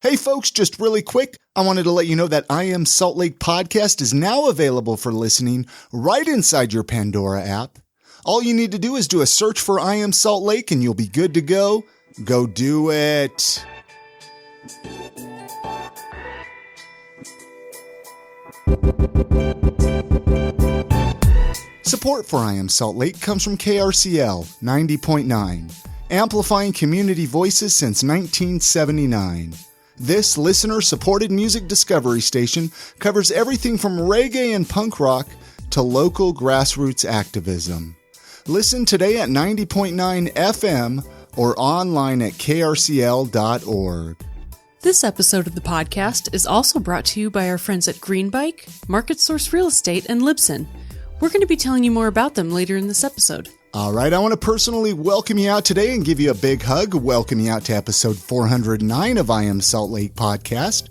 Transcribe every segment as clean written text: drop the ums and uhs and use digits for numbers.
Hey folks, just really quick, I wanted to let you know that I Am Salt Lake podcast is now available for listening right inside your Pandora app. All you need to do is do a search for I Am Salt Lake and you'll be good to go. Go do it. Support for I Am Salt Lake comes from KRCL 90.9, amplifying community voices since 1979. This listener-supported music discovery station covers everything from reggae and punk rock to local grassroots activism. Listen today at 90.9 FM or online at krcl.org. This episode of the podcast is also brought to you by our friends at Green Bike, Market Source Real Estate, and Libsyn. We're going to be telling you more about them later in this episode. All right, I want to personally welcome you out today and give you a big hug. Welcome you out to episode 409 of I Am Salt Lake podcast.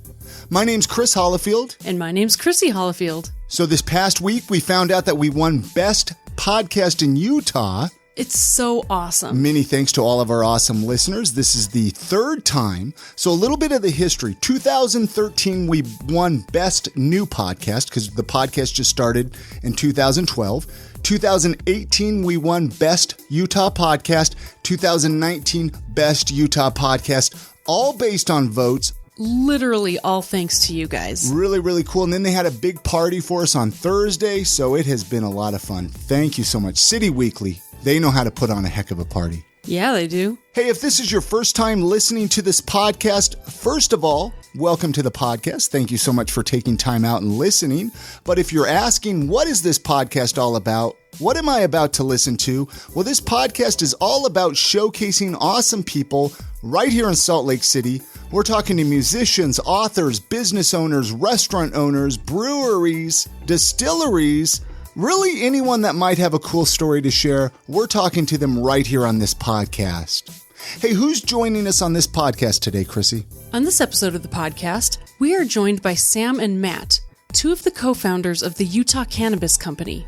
My name's Chris Hollifield. And my name's Chrissy Hollifield. So this past week, we found out that we won Best Podcast in Utah. It's so awesome. Many thanks to all of our awesome listeners. This is the third time. So a little bit of the history. 2013, we won Best New Podcast because the podcast just started in 2012. 2018, we won Best Utah Podcast. 2019, Best Utah Podcast. All based on votes. Literally all thanks to you guys. Really, really cool. And then they had a big party for us on Thursday. So it has been a lot of fun. Thank you so much. City Weekly. They know how to put on a heck of a party. Yeah, they do. Hey, if this is your first time listening to this podcast, first of all, welcome to the podcast. Thank you so much for taking time out and listening. But if you're asking, what is this podcast all about? What am I about to listen to? Well, this podcast is all about showcasing awesome people right here in Salt Lake City. We're talking to musicians, authors, business owners, restaurant owners, breweries, distilleries, really anyone that might have a cool story to share. We're talking to them right here on this podcast. Hey, who's joining us on this podcast today, Chrissy? On this episode of the podcast, we are joined by Sam and Matt, two of the co-founders of the Utah Cannabis Company.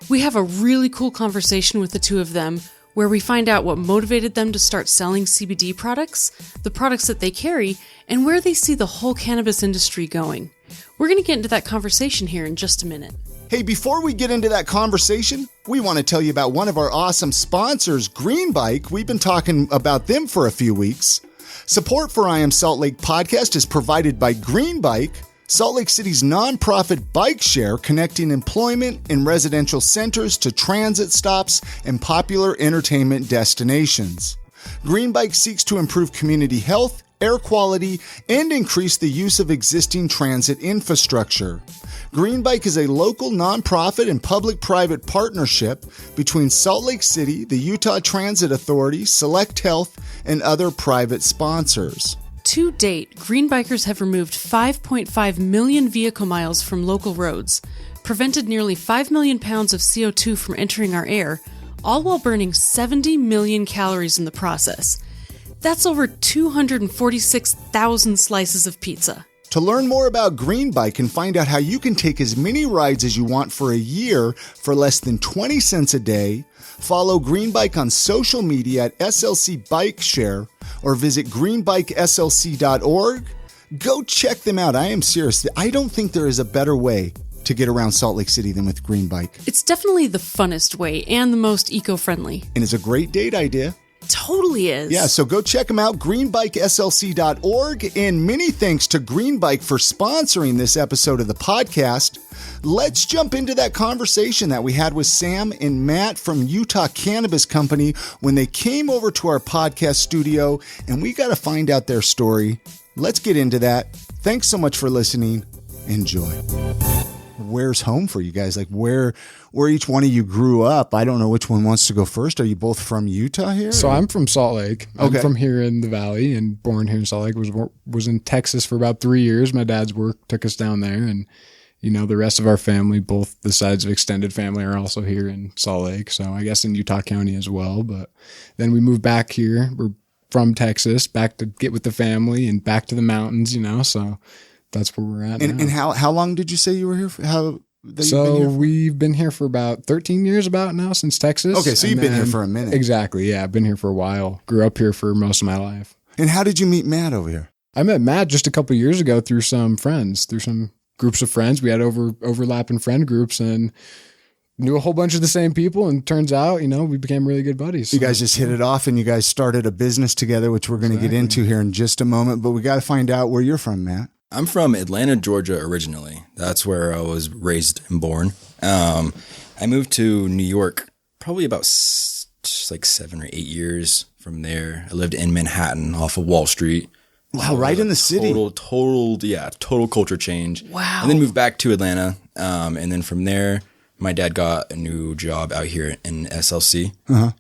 We have a really cool conversation with the two of them where we find out what motivated them to start selling CBD products, the products that they carry, and where they see the whole cannabis industry going. We're going to get into that conversation here in just a minute. Hey, before we get into that conversation, we want to tell you about one of our awesome sponsors, Green Bike. We've been talking about them for a few weeks. Support for I Am Salt Lake podcast is provided by Green Bike, Salt Lake City's nonprofit bike share connecting employment in residential centers to transit stops and popular entertainment destinations. Green Bike seeks to improve community health, air quality, and increase the use of existing transit infrastructure. Green Bike is a local nonprofit and public-private partnership between Salt Lake City, the Utah Transit Authority, Select Health, and other private sponsors. To date, Green Bikers have removed 5.5 million vehicle miles from local roads, prevented nearly 5 million pounds of CO2 from entering our air, all while burning 70 million calories in the process. That's over 246,000 slices of pizza. To learn more about Green Bike and find out how you can take as many rides as you want for a year for less than 20 cents a day, follow Green Bike on social media at SLC Bike Share or visit greenbikeslc.org. Go check them out. I am serious. I don't think there is a better way to get around Salt Lake City than with Green Bike. It's definitely the funnest way and the most eco-friendly. And it's a great date idea. Totally is. Yeah, so go check them out, greenbikeslc.org. And many thanks to Green Bike for sponsoring this episode of the podcast. Let's jump into that conversation that we had with Sam and Matt from Utah Cannabis Company when they came over to our podcast studio, and we got to find out their story. Let's get into that. Thanks so much for listening. Enjoy. Where's home for you guys? Like where each one of you grew up? I don't know which one wants to go first. Are you both from Utah here? So I'm from Salt Lake. Okay. I'm from here in the Valley and born here in Salt Lake. Was in Texas for about 3 years. My dad's work took us down there, and the rest of our family, both the sides of extended family, are also here in Salt Lake. So I guess in Utah County as well. But then we moved back here. We're from Texas, back to get with the family and back to the mountains. So that's where we're at now. And how long did you say you were here? We've been here for about 13 years now since Texas. Okay, so you've been here for a minute. Exactly, yeah. I've been here for a while. Grew up here for most of my life. And how did you meet Matt over here? I met Matt just a couple years ago through some groups of friends. We had overlapping friend groups and knew a whole bunch of the same people. And turns out, we became really good buddies. You guys just hit it off and you guys started a business together, which we're going to get into here in just a moment. But we got to find out where you're from, Matt. I'm from Atlanta, Georgia originally. That's where I was raised and born. I moved to New York probably about 7 or 8 years from there. I lived in Manhattan off of Wall Street. Wow, right in the city. Total culture change. Wow. And then moved back to Atlanta. And then from there, my dad got a new job out here in SLC.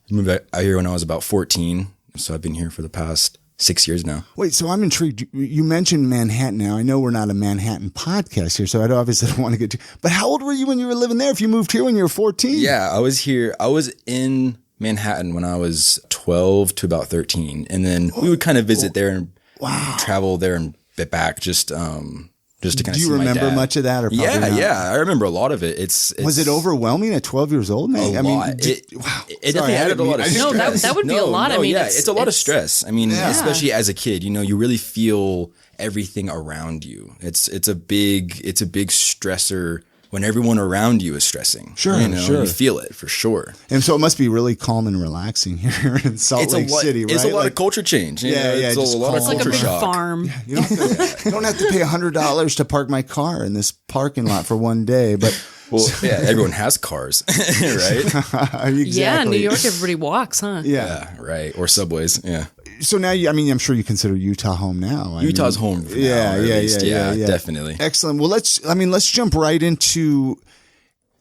Moved out here when I was about 14. So I've been here for the past 6 years now. Wait, so I'm intrigued. You mentioned Manhattan now. I know we're not a Manhattan podcast here, so I obviously don't want to get too, but how old were you when you were living there if you moved here when you were 14? Yeah, I was here. I was in Manhattan when I was 12 to about 13. And then we would kind of visit there and travel there and bit back just to kind of see my dad. Do you remember much of that? Or Yeah. I remember a lot of it. Was it overwhelming at 12 years old, man? A lot. It definitely added a lot of stress. No, that would be a lot. I mean, it's a lot of stress. I mean, especially as a kid, you really feel everything around you. It's a big stressor when everyone around you is stressing. Sure. You feel it for sure. And so it must be really calm and relaxing here in Salt Lake City, right? It's a lot of culture change. It's a lot of It's like culture a big shock. farm. You don't have to pay $100 to park my car in this parking lot for one day, but well, yeah, everyone has cars, right? Exactly. Yeah, in New York, everybody walks, huh? Yeah, right. Or subways. Yeah. So now, I'm sure you consider Utah home now. Utah's home. For now, definitely. Excellent. Well, let's jump right into.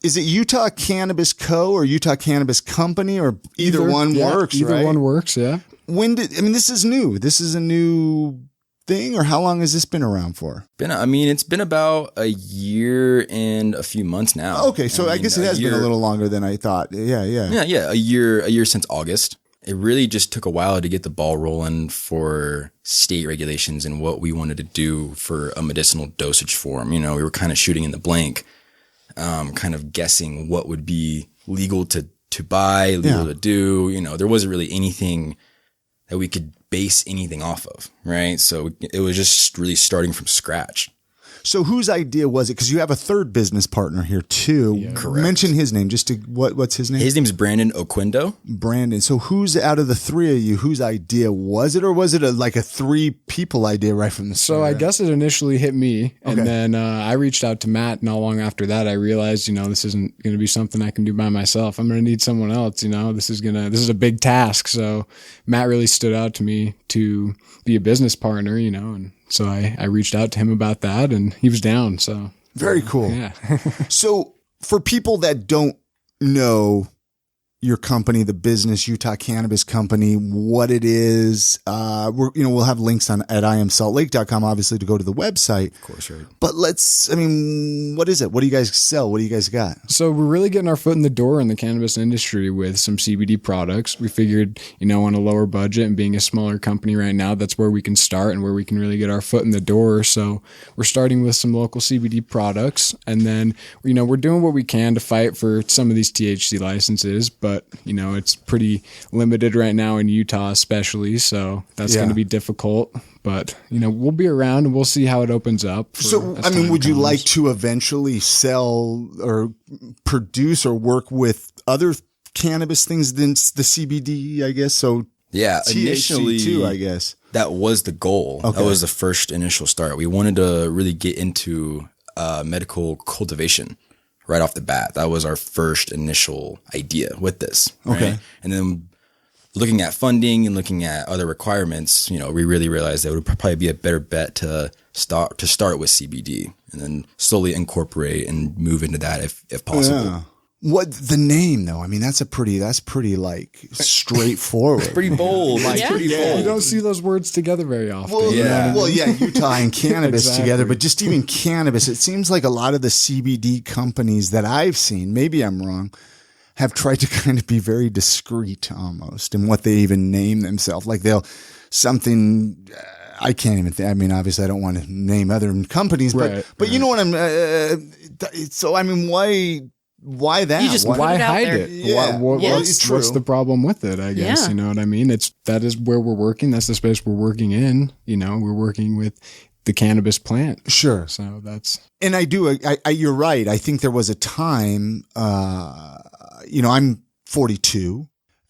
Is it Utah Cannabis Co. or Utah Cannabis Company, or either one works? Either right? one works. Yeah. This is new. This is a new thing, or how long has this been around for? It's been about a year and a few months now. Okay, so I guess it has been a little longer than I thought. Yeah. A year since August. It really just took a while to get the ball rolling for state regulations and what we wanted to do for a medicinal dosage form. We were kind of shooting in the blank, kind of guessing what would be legal to buy, legal to do. There wasn't really anything that we could base anything off of, right? So it was just really starting from scratch. So whose idea was it? Because you have a third business partner here too. Yeah. Correct. Mention his name. What's his name? His name is Brandon Oquindo. Brandon. So who's out of the three of you? Whose idea was it, or was it like a 3 people idea right from the start? So I guess it initially hit me, and then I reached out to Matt. Not long after that, I realized, this isn't going to be something I can do by myself. I'm going to need someone else. This is a big task. So Matt really stood out to me to be a business partner. And so I reached out to him about that, and he was down. So very cool. Yeah. So for people that don't know your company, the business Utah Cannabis Company, what it is, we'll have links at iamsaltlake.com, obviously, to go to the website. Of course, right. But what is it? What do you guys sell? What do you guys got? So we're really getting our foot in the door in the cannabis industry with some CBD products. We figured, on a lower budget and being a smaller company right now, that's where we can start and where we can really get our foot in the door. So we're starting with some local CBD products, and then, we're doing what we can to fight for some of these THC licenses, but it's pretty limited right now in Utah, especially. So that's going to be difficult, but we'll be around and we'll see how it opens up. So, would you like to eventually sell or produce or work with other cannabis things than the CBD, I guess? So yeah, THC initially too, I guess. That was the goal. Okay. That was the first initial start. We wanted to really get into medical cultivation right off the bat. That was our first initial idea with this. Right? Okay. And then looking at funding and looking at other requirements, we really realized that it would probably be a better bet to start with CBD and then slowly incorporate and move into that if possible. Yeah. What the name though? That's pretty like straightforward. Pretty bold. Pretty bold. You don't see those words together very often. Well, Utah and cannabis together, but just even cannabis, it seems like a lot of the CBD companies that I've seen, maybe I'm wrong, have tried to kind of be very discreet almost in what they even name themselves. Like I can't even think. Obviously I don't want to name other companies, but you know what why Why that? You just put Why it out hide there. it? Yeah. What's the problem with it? I guess, Yeah. you know what I mean? That is where we're working. That's the space we're working in. You know, we're working with the cannabis plant. Sure. So that's, And you're right. I think there was a time, I'm 42.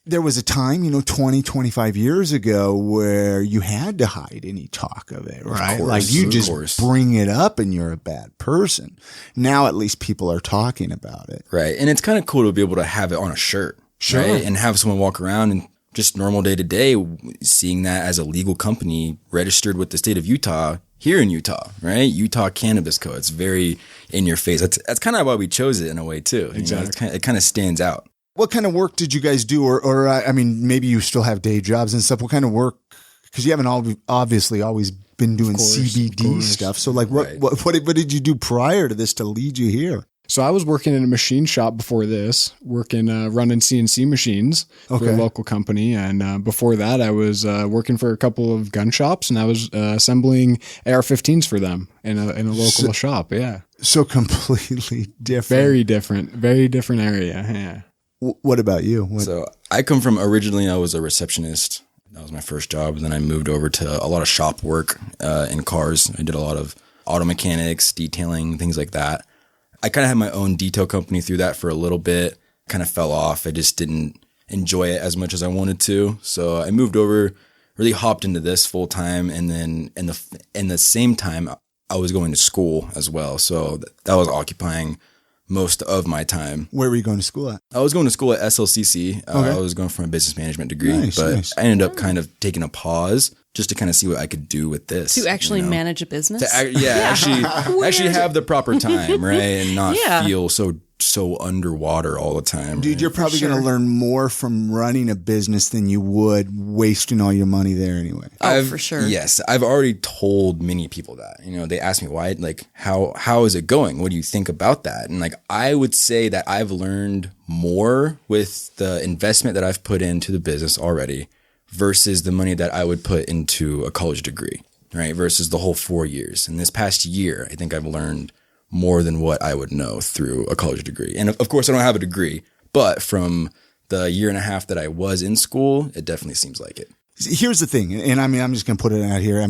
There was a time, 20, 25 years ago where you had to hide any talk of it, right? course, Like you of just course. bring it up and you're a bad person. Now at least people are talking about it. Right. And it's kind of cool to be able to have it on a shirt. Sure. Right? And have someone walk around and just normal day to day, seeing that as a legal company registered with the state of Utah here in Utah, right? Utah Cannabis Co. It's very in your face. That's kind of why we chose it in a way too. Exactly. It kind of stands out. What kind of work did you guys do? Or maybe you still have day jobs and stuff. What kind of work? Because you haven't obviously always been doing CBD stuff. So like what did you do prior to this to lead you here? so I was working in a machine shop before this, running CNC machines for a local company. And before that, I was working for a couple of gun shops, and I was assembling AR-15s for them in a local shop. Yeah. So completely different. Very different area. Yeah. What about you? So I come from, originally I was a receptionist. That was my first job. And then I moved over to a lot of shop work in cars. I did a lot of auto mechanics, detailing, things like that. I kind of had my own detail company through that for a little bit, kind of fell off. I just didn't enjoy it as much as I wanted to. So I moved over, really hopped into this full time. And then in the same time, I was going to school as well. So that was occupying most of my time. Where were you going to school at? I was going to school at SLCC. I was going for a business management degree, Nice. I ended up kind of taking a pause just to kind of see what I could do with this. To actually manage a business? Actually have the proper time, right? And not Yeah. feel so underwater all the time. Dude, right? you're probably going to learn more from running a business than you would wasting all your money there anyway. For sure. Yes, I've already told many people that. They ask me why, like, how is it going? What do you think about that? And like, I would say that I've learned more with the investment that I've put into the business already versus the money that I would put into a college degree, right? Versus the whole 4 years. And this past year, I think I've learned more than what I would know through a college degree. And of course, I don't have a degree, but from the year and a half that I was in school, it definitely seems like it. Here's the thing, and I'm just going to put it out here.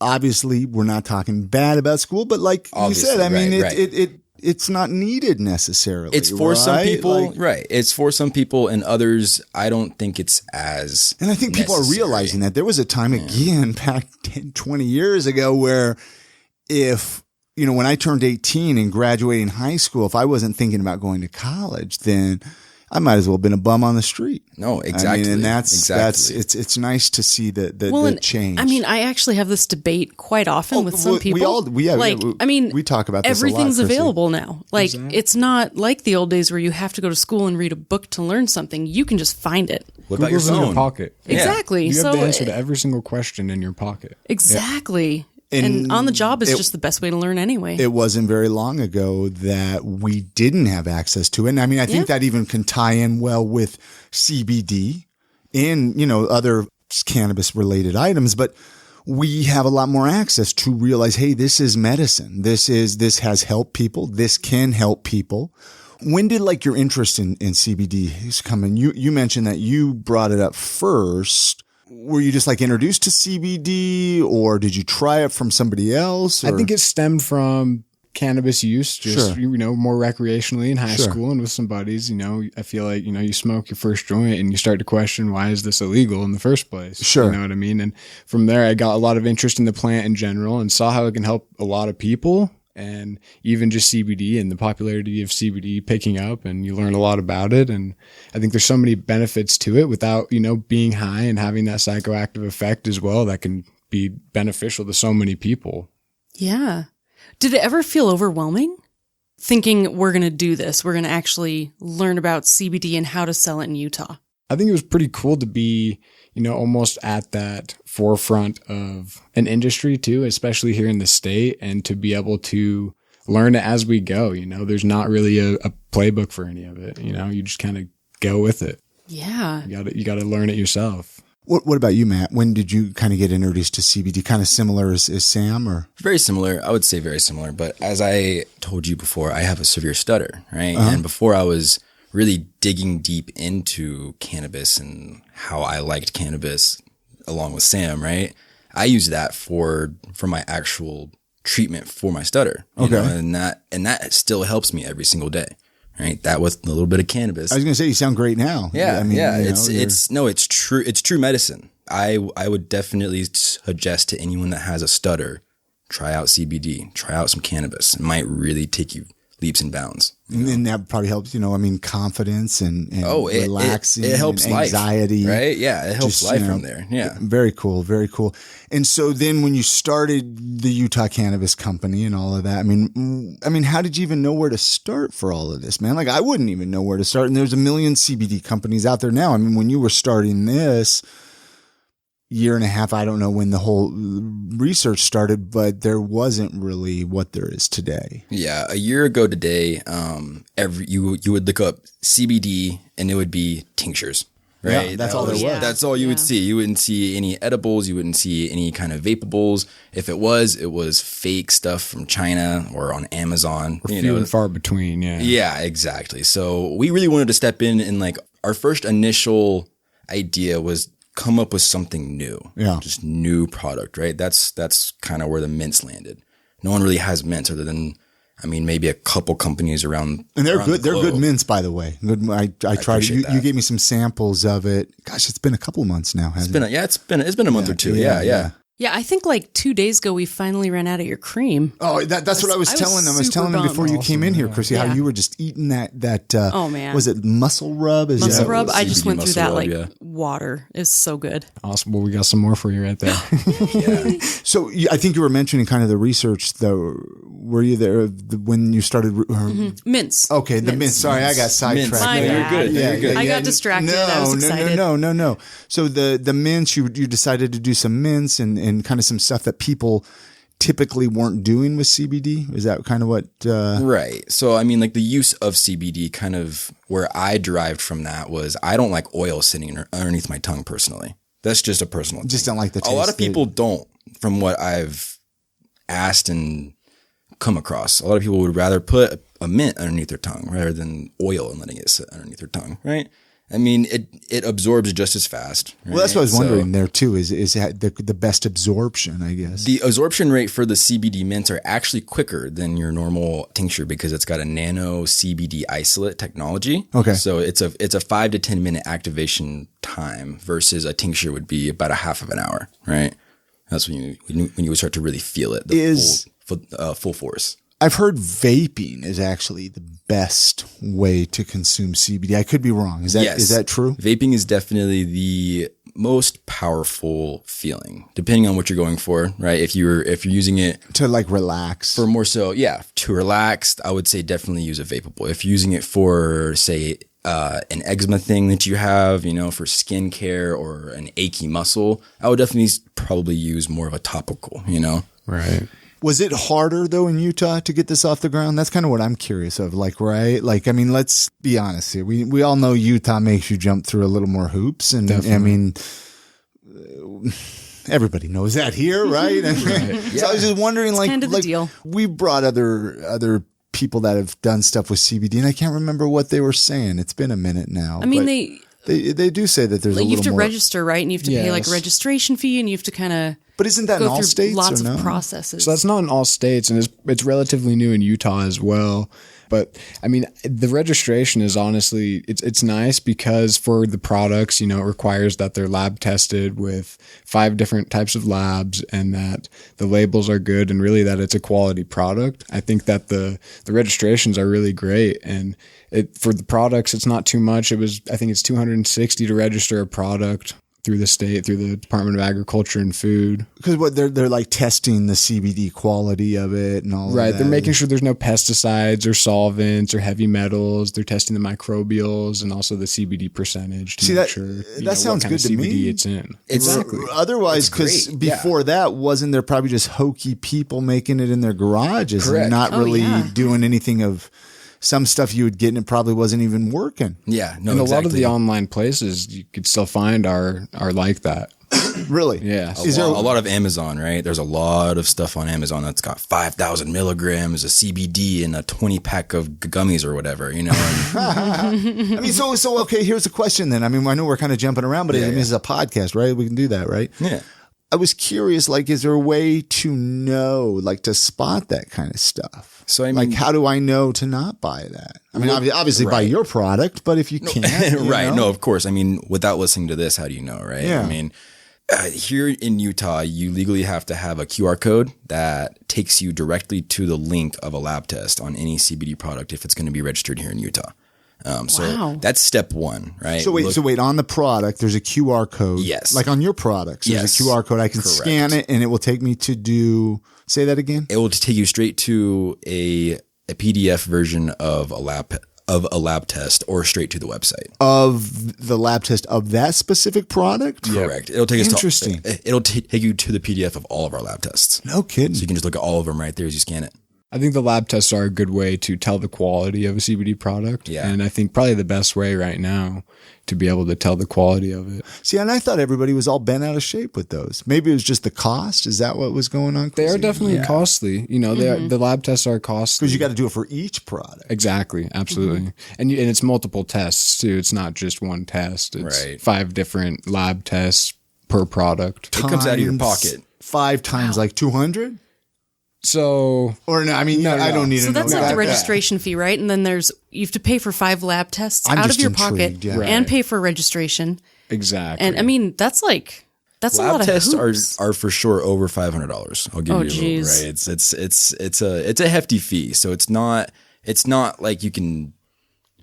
Obviously, we're not talking bad about school, but like Obviously, you said, right. It's not needed necessarily. It's for some people, Like, right. It's for some people, and others, I don't think it's as and I think people are necessary. realizing that. There was a time again back 10, 20 years ago where if, when I turned 18 and graduating high school, if I wasn't thinking about going to college, then I might as well have been a bum on the street. No, exactly. And that's exactly. it's nice to see the change. I actually have this debate quite often with some people. We talk about this a lot, everything's Chrissy. available now. Like, it's not like the old days where you have to go to school and read a book to learn something. You can just find it. What about your Google's in phone? your pocket. Exactly. You have So the answer to every single question in your pocket. exactly. And on the job is just the best way to learn anyway. It wasn't very long ago that we didn't have access to it. And I think that even can tie in well with CBD and, other cannabis related items, but we have a lot more access to realize, hey, this is medicine. This has helped people. This can help people. When did like your interest in CBD come in? You mentioned that you brought it up first. Were you just like introduced to CBD, or did you try it from somebody else? Or? I think it stemmed from cannabis use, just, more recreationally in high school and with some buddies. I feel like, you smoke your first joint and you start to question, why is this illegal in the first place? Sure. You know what I mean? And from there, I got a lot of interest in the plant in general and saw how it can help a lot of people. And even just CBD and the popularity of CBD picking up, and you learn a lot about it. And I think there's so many benefits to it without, being high and having that psychoactive effect as well that can be beneficial to so many people. Yeah. Did it ever feel overwhelming? Thinking we're going to do this, we're going to actually learn about CBD and how to sell it in Utah. I think it was pretty cool to be, almost at that forefront of an industry too, especially here in the state, and to be able to learn it as we go. There's not really a playbook for any of it. You just kind of go with it. Yeah. You got to learn it yourself. What about you, Matt? When did you kind of get introduced to CBD? Kind of similar as Sam, or? Very similar. I would say very similar. But as I told you before, I have a severe stutter, right? And before I was really digging deep into cannabis and how I liked cannabis along with Sam, right? I use that for my actual treatment for my stutter. You know? And that still helps me every single day. Right. That with a little bit of cannabis. I was going to say, you sound great now. Yeah. I mean, it's true. It's true medicine. I would definitely suggest to anyone that has a stutter, try out CBD, try out some cannabis. It might really take you leaps and bounds. And that probably helps, confidence and relaxing. It helps and anxiety. Life, right? Yeah. It helps life from there. Yeah. Very cool. Very cool. And so then when you started the Utah Cannabis Company and all of that, I mean, how did you even know where to start for all of this, man? Like, I wouldn't even know where to start. And there's a million CBD companies out there now. I mean, when you were starting this, year and a half, I don't know when the whole research started, but there wasn't really what there is today. Yeah, a year ago today, you would look up CBD and it would be tinctures, right? Yeah, that's all there was. That's all you would see. You wouldn't see any edibles. You wouldn't see any kind of vapables. If it was fake stuff from China or on Amazon. Or few and far between. Yeah. Yeah, exactly. So we really wanted to step in and like our first initial idea was come up with something new. Yeah. Just new product, right? That's kind of where the mints landed. No one really has mints other than, maybe a couple companies around. And they're good. They're good mints, by the way. Good. I tried. You gave me some samples of it. Gosh, it's been a couple months now, hasn't it? It's been a month or two. Yeah. Yeah, I think like 2 days ago we finally ran out of your cream. Oh, that's what I was telling them. I was telling them before you came in here, Chrissy, how you were just eating that. Oh man, was it muscle rub? Muscle rub. I just went through that water. It's so good. Awesome. Well, we got some more for you right there. Yeah. So I think you were mentioning kind of the research, though. Were you there when you started? Mints. Okay, the mints. Sorry, I got sidetracked. My bad. You're good. Yeah, you're good. I got distracted. I was excited. No. So the mints, you decided to do some mints and kind of some stuff that people typically weren't doing with CBD. Is that kind of what? Right. So like the use of CBD, kind of where I derived from that was I don't like oil sitting underneath my tongue personally. That's just a personal thing. Just don't like the taste. A lot of people don't, from what I've asked and come across. A lot of people would rather put a mint underneath their tongue rather than oil and letting it sit underneath their tongue, right? It absorbs just as fast. Right? Well, that's what I was wondering there too, is the best absorption, I guess. The absorption rate for the CBD mints are actually quicker than your normal tincture because it's got a nano CBD isolate technology. Okay. So it's a 5 to 10 minute activation time versus a tincture would be about a half of an hour, right? That's when you would start to really feel it, full force. I've heard vaping is actually the best way to consume CBD. I could be wrong. Is that true? Vaping is definitely the most powerful feeling, depending on what you're going for, right? If you're using it to like relax, for more so, to relax, I would say definitely use a vapable. If you're using it for, say, an eczema thing that you have, for skincare or an achy muscle, I would definitely probably use more of a topical, Right. Was it harder, though, in Utah to get this off the ground? That's kind of what I'm curious of. Right? Let's be honest here. We all know Utah makes you jump through a little more hoops. And everybody knows that here, right? Right. So I was just wondering, it's kind of the deal. We brought other people that have done stuff with CBD, and I can't remember what they were saying. It's been a minute now. They do say that there's a little more. You have to register, right? And you have to pay like a registration fee, and you have to kind of. But isn't that in all states? Lots of processes. So that's not in all states, and it's relatively new in Utah as well. But the registration is honestly it's nice because for the products, it requires that they're lab tested with 5 different types of labs, and that the labels are good, and really that it's a quality product. I think that the registrations are really great, and for the products, it's not too much. I think it's $260 to register a product through the state, through the Department of Agriculture and Food. Because they're like testing the CBD quality of it and all of that. Right. They're making sure there's no pesticides or solvents or heavy metals. They're testing the microbials and also the CBD percentage to make sure that sounds good to CBD me. It's in. Exactly. Otherwise, because before that, wasn't there probably just hokey people making it in their garages and not really doing anything of some stuff you would get and it probably wasn't even working. Yeah, no, And a exactly. lot of the online places you could still find are like that. Really? Yeah. Is there a lot of Amazon, right? There's a lot of stuff on Amazon that's got 5,000 milligrams of CBD in a 20 pack of gummies or whatever, you know? And I mean, so okay, here's a question then. I mean, I know we're kind of jumping around, but I mean, this is a podcast, right? We can do that, right? yeah. I was curious, like, is there a way to know, like, to spot that kind of stuff? So, I mean, Like, how do I know to not buy that? I mean, obviously buy your product, but if you can't, you right. know? No, of course. I mean, without listening to this, how do you know, right? Yeah. I mean, here in Utah, you legally have to have a QR code that takes you directly to the link of a lab test on any CBD product if it's going to be registered here in Utah. So that's step one, right? So wait, on the product, there's a QR code. Yes. Like on your products, there's Yes. a QR code. I can Correct. scan it and it will take me to say that again? It will take you straight to a PDF version of a lab test or straight to the website. Of the lab test of that specific product? Correct. It'll take us Interesting. It'll take you to the PDF of all of our lab tests. No kidding. So you can just look at all of them right there as you scan it. I think the lab tests are a good way to tell the quality of a CBD product. Yeah. And I think probably the best way right now to be able to tell the quality of it. See, and I thought everybody was all bent out of shape with those. Maybe it was just the cost. Is that what was going on? They are definitely costly. You know, the lab tests are costly. Because you got to do it for each product. Exactly. Absolutely. And it's multiple tests too. It's not just one test. It's Right. 5 different lab tests per product. It comes out of your Times pocket. 5 times like 200? So Or no, I mean, I don't need to So know that's that. like the registration fee, right? And then you have to pay for 5 lab tests I'm out just of your intrigued, pocket yeah. and pay for registration. exactly. And I mean, that's a lot Lab of tests hoops. are for sure over $500. I'll give Oh, you a geez. little, right? It's a hefty fee. So it's not like you can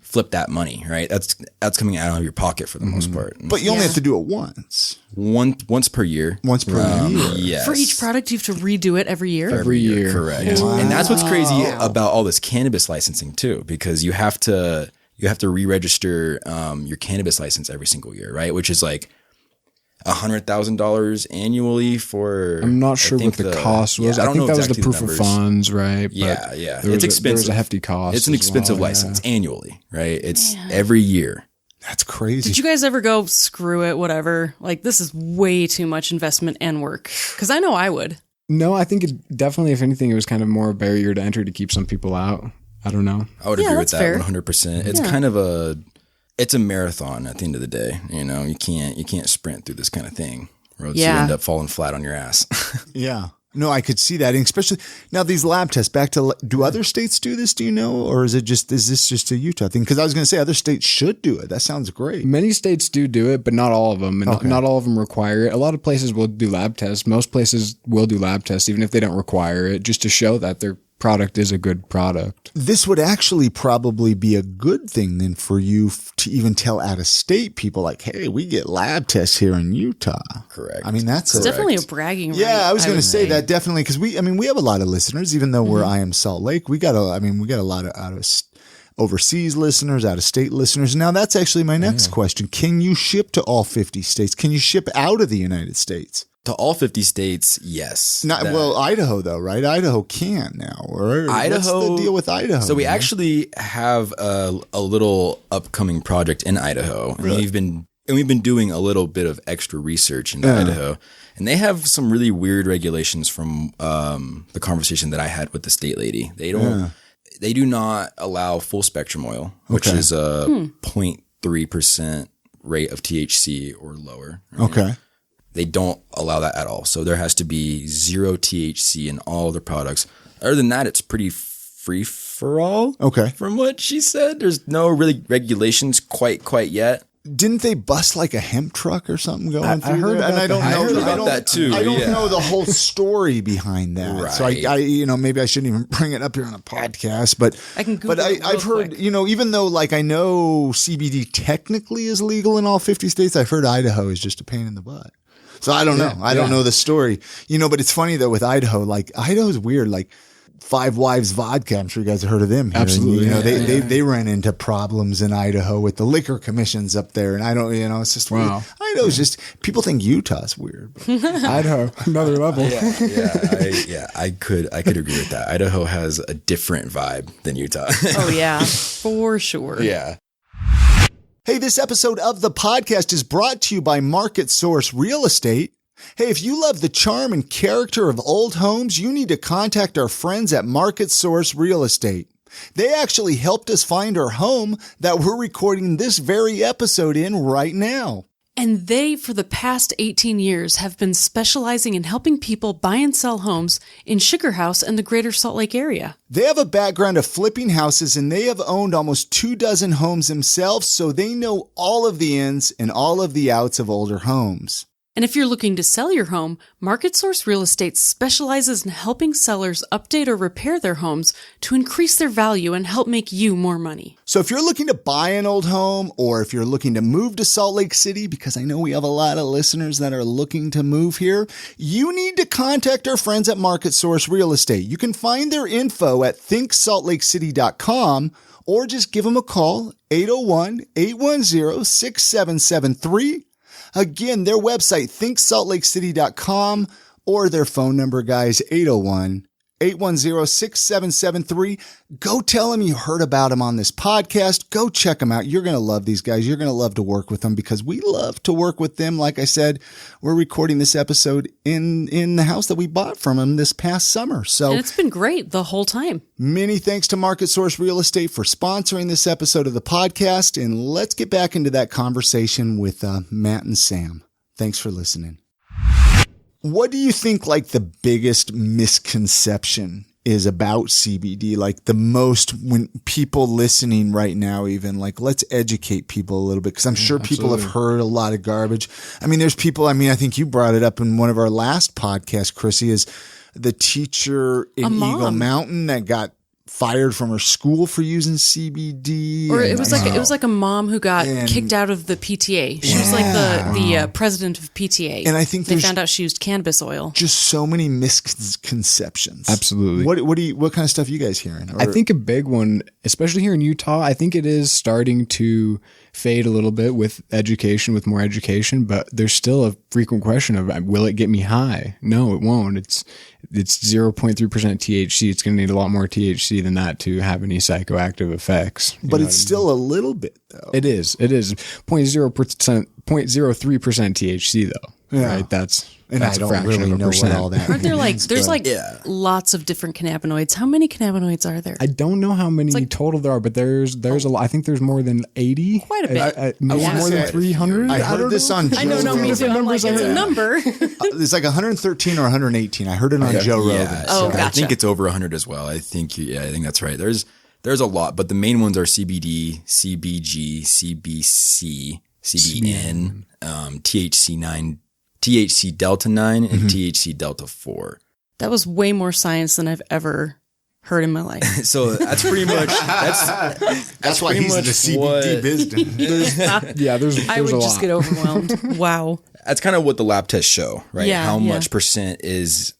flip that money, right? That's coming out of your pocket for the most part. But you only have to do it once. Once per year. Once per year. Yes. For each product, you have to redo it every year. every year. Correct. And that's what's crazy about all this cannabis licensing too, because you have to re-register your cannabis license every single year, right? Which is like $100,000 annually for. I'm not sure what the cost was. Yeah, I don't think know that was the exactly proof numbers. of funds, right? But Yeah. there was It's expensive. There was a hefty cost. It's an as expensive well, license annually, right? It's every year. That's crazy. Did you guys ever go, screw it, whatever? Like, this is way too much investment and work. Because I know I would. No, I think it definitely, if anything, it was kind of more a barrier to enter to keep some people out. I don't know. I would Yeah, agree with that's fair. that 100%. It's kind of it's a marathon at the end of the day. You know, you can't sprint through this kind of thing, or else you Yeah. end up falling flat on your ass. Yeah. No, I could see that. And especially now these lab tests do other states do this? Do you know? Or is this just a Utah thing? Because I was going to say other states should do it. That sounds great. Many states do it, but not all of them. And not all of them require it. A lot of places will do lab tests. Most places will do lab tests, even if they don't require it, just to show that their product is a good product. This would actually probably be a good thing then for you to even tell out of state people like, hey, we get lab tests here in Utah. Correct. I mean, that's It's definitely a bragging right. Yeah, I was going would to say that definitely because we have a lot of listeners, even though we're I Am Salt Lake. We got a lot of overseas listeners, out of state listeners. Now that's actually my next question. Can you ship to all 50 states? Can you ship out of the United States? To all 50 states, yes. Well, Idaho though, right? Idaho can now. Or what's the deal with Idaho? So we man? actually have a little upcoming project in Idaho, and we've been doing a little bit of extra research in Idaho, and they have some really weird regulations from the conversation that I had with the state lady. They do not allow full spectrum oil, which is a 0.3% rate of THC or lower. Right? Okay. They don't allow that at all. So there has to be 0 THC in all the products. Other than that, it's pretty free for all. Okay. From what she said, there's no really regulations quite yet. Didn't they bust like a hemp truck or something going through heard there? And I don't about know. that. I heard about that too, I don't yeah. know the whole story behind that. Right. So I maybe I shouldn't even bring it up here on a podcast, but I can Google but it real I've heard, quick. even though like I know CBD technically is legal in all 50 states, I've heard Idaho is just a pain in the butt. So I don't know. I don't know the story, but it's funny though with Idaho, like Idaho's weird. Like Five Wives Vodka. I'm sure you guys have heard of them. Here. Absolutely. And, they ran into problems in Idaho with the liquor commissions up there. And I don't, it's just weird. Wow. Idaho's just, people think Utah's weird. Idaho, another level. I could agree with that. Idaho has a different vibe than Utah. Oh, yeah, for sure. Yeah. Hey, this episode of the podcast is brought to you by Market Source Real Estate. Hey, if you love the charm and character of old homes, you need to contact our friends at Market Source Real Estate. They actually helped us find our home that we're recording this very episode in right now. And they, for the past 18 years, have been specializing in helping people buy and sell homes in Sugar House and the greater Salt Lake area. They have a background of flipping houses, and they have owned almost 24 homes themselves, so they know all of the ins and all of the outs of older homes. And if you're looking to sell your home, Market Source Real Estate specializes in helping sellers update or repair their homes to increase their value and help make you more money. So if you're looking to buy an old home, or if you're looking to move to Salt Lake City, because I know we have a lot of listeners that are looking to move here, you need to contact our friends at Market Source Real Estate. You can find their info at thinksaltlakecity.com, or just give them a call, 801-810-6773. Again, their website, thinksaltlakecity.com, or their phone number, guys, 801-810-6773. Go tell them you heard about them on this podcast. Go check them out. You're going to love these guys. You're going to love to work with them because we love to work with them. Like I said, we're recording this episode in the house that we bought from them this past summer. So And it's been great the whole time. Many thanks to Market Source Real Estate for sponsoring this episode of the podcast. And let's get back into that conversation with Matt and Sam. Thanks for listening. What do you think like the biggest misconception is about CBD? Like the most, when people listening right now, even like, let's educate people a little bit. Cause I'm sure people have heard a lot of garbage. I mean, there's people, I think you brought it up in one of our last podcasts, Chrissy, is the teacher in Eagle Mountain that got fired from her school for using CBD. Or it was like a mom who got kicked out of the PTA. She was like the president of PTA. And I think they found out she used cannabis oil. Just so many misconceptions. Absolutely. What kind of stuff are you guys hearing? I think a big one, especially here in Utah, I think it is starting to fade a little bit with education, with more education, but there's still a frequent question of, will it get me high? No, it won't. It's 0.3% THC. It's going to need a lot more THC than that to have any psychoactive effects. But it's still a little bit though. It is 0.03% THC though. Yeah. Right. That's I don't really know what all that Aren't there there's lots of different cannabinoids. How many cannabinoids are there? I don't know how many total there are, but there's a lot. I think there's more than 80. Quite a bit. Maybe more than 300. I heard this on Joe Rogan. I know, me too. I'm like, it's a number. It's like 113 or 118. I heard it on Joe Rogan. Gotcha. I think it's over 100 as well. I think that's right. There's a lot, but the main ones are CBD, CBG, CBC, CBN, THC9, THC Delta 9, and THC Delta 4. That was way more science than I've ever heard in my life. So that's pretty much that's why he's in the CBD business. There's I would a just lot. get overwhelmed. Wow. That's kind of what the lab tests show, right? Yeah, How much percent is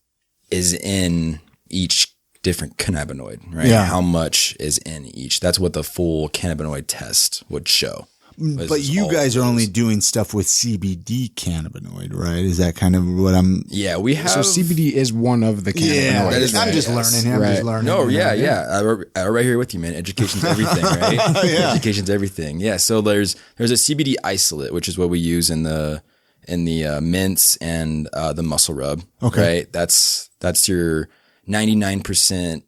in each different cannabinoid, right? Yeah. How much is in each? That's what the full cannabinoid test would show. But you guys are only doing stuff with CBD cannabinoid, right? Is that kind of what I'm... Yeah, we have... So CBD is one of the cannabinoids. Yeah, that is I'm right, just learning. I'm just learning. No, I'm right here with you, man. Education's everything, right? Education's everything. Yeah, so there's a CBD isolate, which is what we use in the mints and the muscle rub. Okay. Right? That's your 99%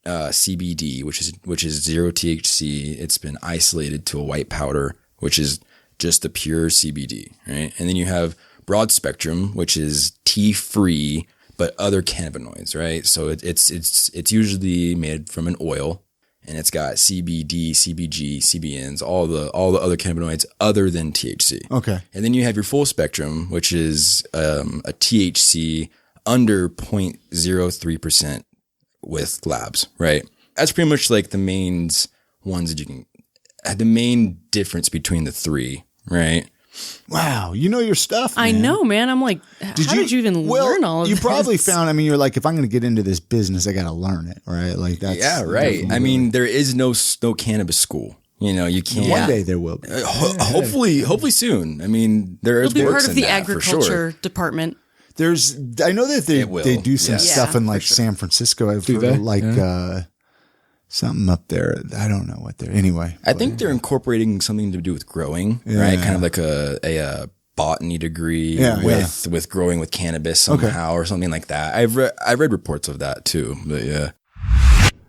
CBD, which is zero THC. It's been isolated to a white powder, which is just the pure CBD, right? And then you have broad spectrum, which is tea-free, but other cannabinoids, right? So it's usually made from an oil, and it's got CBD, CBG, CBNs, all the other cannabinoids other than THC. Okay. And then you have your full spectrum, which is a THC under 0.03% with labs, right? That's pretty much like the main ones that you can. The main difference between the three, right? Wow, you know your stuff, man. I know, man. I'm like, how did you even learn all of this? You probably found, I mean, you're like, if I'm going to get into this business, I got to learn it, right? Like that's right. I mean, there is no cannabis school. You know, you can't. One day there will be. Hopefully soon. I mean, there is It'll be works part of in the that, agriculture for sure. department. I know that they do some stuff in like San Francisco. I've heard of like something up there. I don't know what they're. Anyway, I think they're incorporating something to do with growing, right? Kind of like a botany degree with growing with cannabis somehow or something like that. I've read reports of that too, but yeah.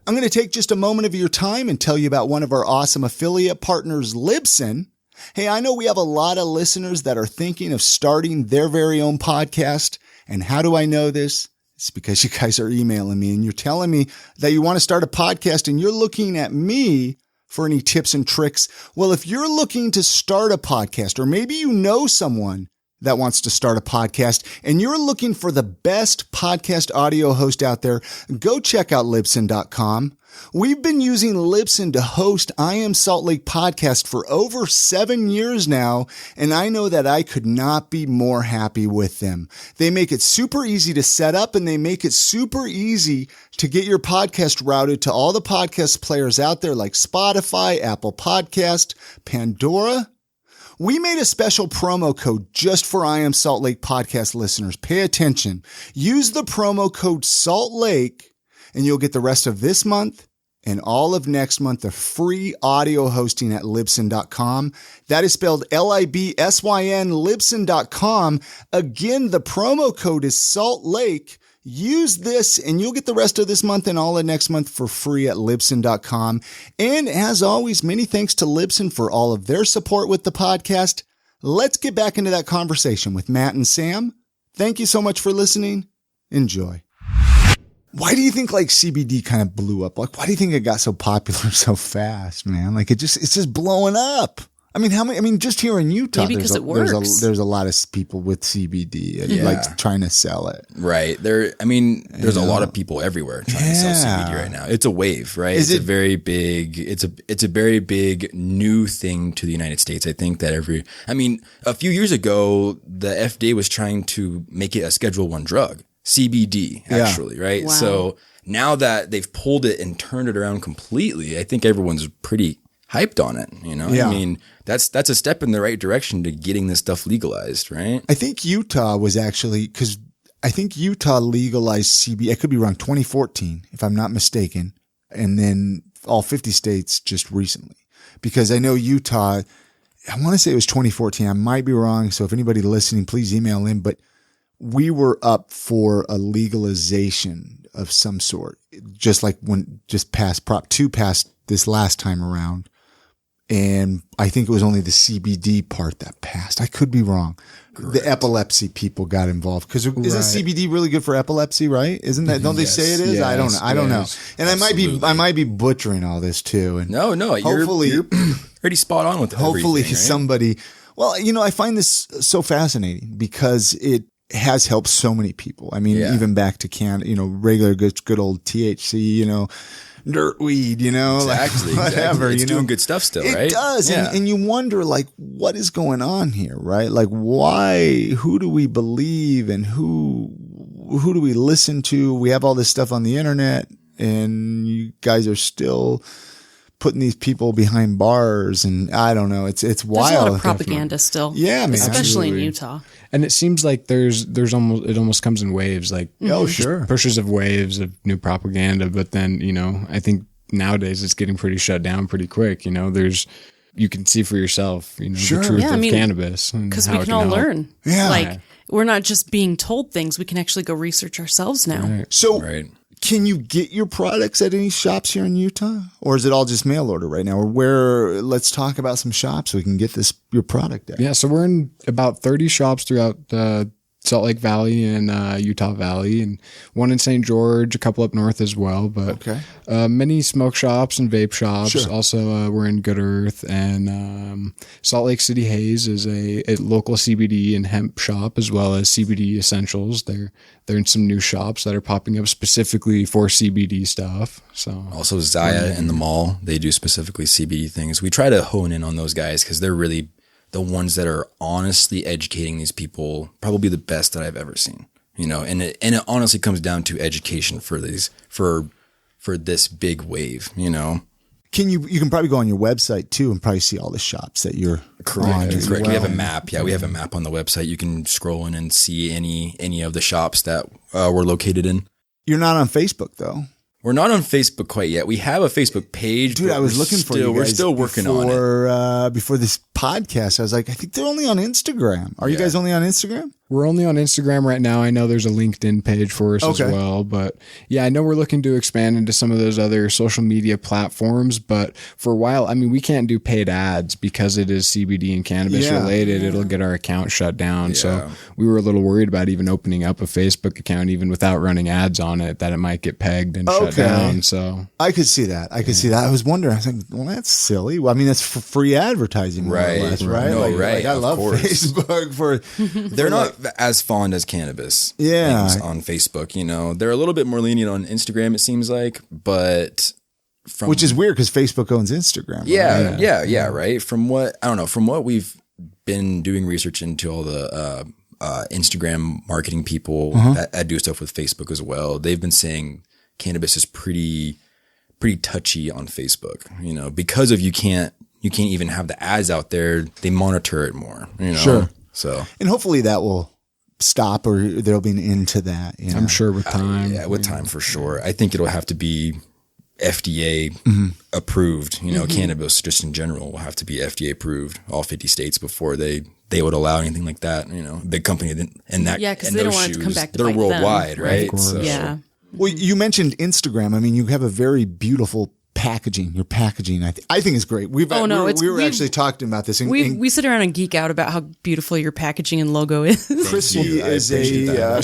I'm going to take just a moment of your time and tell you about one of our awesome affiliate partners, Libsyn. Hey, I know we have a lot of listeners that are thinking of starting their very own podcast. And how do I know this? It's because you guys are emailing me and you're telling me that you want to start a podcast and you're looking at me for any tips and tricks. Well, if you're looking to start a podcast, or maybe you know someone that wants to start a podcast and you're looking for the best podcast audio host out there, go check out Libsyn.com. We've been using Libsyn to host I Am Salt Lake podcast for over 7 years now, and I know that I could not be more happy with them. They make it super easy to set up, and they make it super easy to get your podcast routed to all the podcast players out there like Spotify, Apple Podcast, Pandora. We made a special promo code just for I Am Salt Lake podcast listeners. Pay attention. Use the promo code Salt Lake and you'll get the rest of this month and all of next month of free audio hosting at Libsyn.com. That is spelled Libsyn, Libsyn.com. Again, the promo code is Salt Lake. Use this and you'll get the rest of this month and all of next month for free at Libsyn.com. And as always, many thanks to Libsyn for all of their support with the podcast. Let's get back into that conversation with Matt and Sam. Thank you so much for listening. Enjoy. Why do you think like CBD kind of blew up? Like, why do you think it got so popular so fast, man? Like it's just blowing up. I mean, how many? I mean, just here in Utah, Maybe because it works. There's a lot of people with CBD and like trying to sell it. Right. There's a lot of people everywhere trying to sell CBD right now. It's a wave, right? It's a very big new thing to the United States. I think that a few years ago, the FDA was trying to make it a Schedule I drug, CBD, actually, right? Wow. So now that they've pulled it and turned it around completely, I think everyone's pretty hyped on it, you know? Yeah. I mean, that's a step in the right direction to getting this stuff legalized, right? I think Utah was actually, because I think Utah legalized CBD, I could be wrong, 2014, if I'm not mistaken. And then all 50 states just recently. Because I know Utah, I want to say it was 2014. I might be wrong. So if anybody listening, please email in. But we were up for a legalization of some sort, just like when Prop 2 passed this last time around. And I think it was only the CBD part that passed. I could be wrong. Correct. The epilepsy people got involved because isn't CBD really good for epilepsy? Right? Isn't that? Don't they say it is? Yes, I don't know. I don't know. And absolutely. I might be butchering all this too. And no. Hopefully, you're pretty spot on with hopefully everything, right? somebody. Well, you know, I find this so fascinating because it has helped so many people. I mean, even back to regular good old THC. Dirt weed, exactly, like whatever, It's doing good stuff still, right? It does. Yeah. And you wonder, like, what is going on here, right? Like, who do we believe and who do we listen to? We have all this stuff on the internet and you guys are still putting these people behind bars and I don't know. It's wild. There's a lot of propaganda still. Yeah, man. Especially Absolutely. in Utah. And it seems like it almost comes in waves, like sure, pushes of waves of new propaganda. But then, I think nowadays it's getting pretty shut down pretty quick. You can see for yourself, the truth of cannabis. Because we can all learn. Yeah. Like, we're not just being told things. We can actually go research ourselves now. Right. So can you get your products at any shops here in Utah? Or is it all just mail order right now? Or let's talk about some shops so we can get your product at. Yeah, so we're in about 30 shops throughout the Salt Lake Valley and Utah Valley, and one in St. George, a couple up north as well. But many smoke shops and vape shops. Sure. Also, we're in Good Earth, and Salt Lake City Haze is a local CBD and hemp shop, as well as CBD essentials. They're in some new shops that are popping up specifically for CBD stuff. So also Zaya and the mall, they do specifically CBD things. We try to hone in on those guys because they're really the ones that are honestly educating these people, probably the best that I've ever seen. And it honestly comes down to education for this big wave. You can probably go on your website too and probably see all the shops that you're correct. on. Correct. Well. We have a map. Yeah, we have a map on the website. You can scroll in and see any of the shops that we're located in. You're not on Facebook though. We're not on Facebook quite yet. We have a Facebook page. Dude, I was looking for you guys. We're still working on it. Before this podcast, I was like, I think they're only on Instagram. Are you guys only on Instagram? We're only on Instagram right now. I know there's a LinkedIn page for us as well. But yeah, I know we're looking to expand into some of those other social media platforms. But for a while, I mean, we can't do paid ads because it is CBD and cannabis related. It'll get our account shut down. Yeah. So we were a little worried about even opening up a Facebook account, even without running ads on it, that it might get pegged and shut down. So I could see that. I was wondering. I was like, well, that's silly. Well, I mean, that's for free advertising, right? More or less, right? No, like, right. Like, I love Facebook for. They're not as fond as cannabis. Things on Facebook. They're a little bit more lenient on Instagram. It seems like, but which is weird because Facebook owns Instagram. Right? Yeah. Right. From what we've been doing research into all the Instagram marketing people that do stuff with Facebook as well. They've been saying cannabis is pretty touchy on Facebook, because of you can't even have the ads out there. They monitor it more, Sure. So, and hopefully that will stop or there'll be an end to that. I'm sure with time. With time for sure. I think it'll have to be FDA approved, cannabis just in general will have to be FDA approved, all 50 states before they would allow anything like that, big company and that. Yeah. Cause they don't want it to come back to they're bite worldwide, them. right? So. Yeah. Well, you mentioned Instagram. I mean, you have a very beautiful packaging. Your packaging, I think is great. We were actually talking about this. We sit around and geek out about how beautiful your packaging and logo is. Chrissy is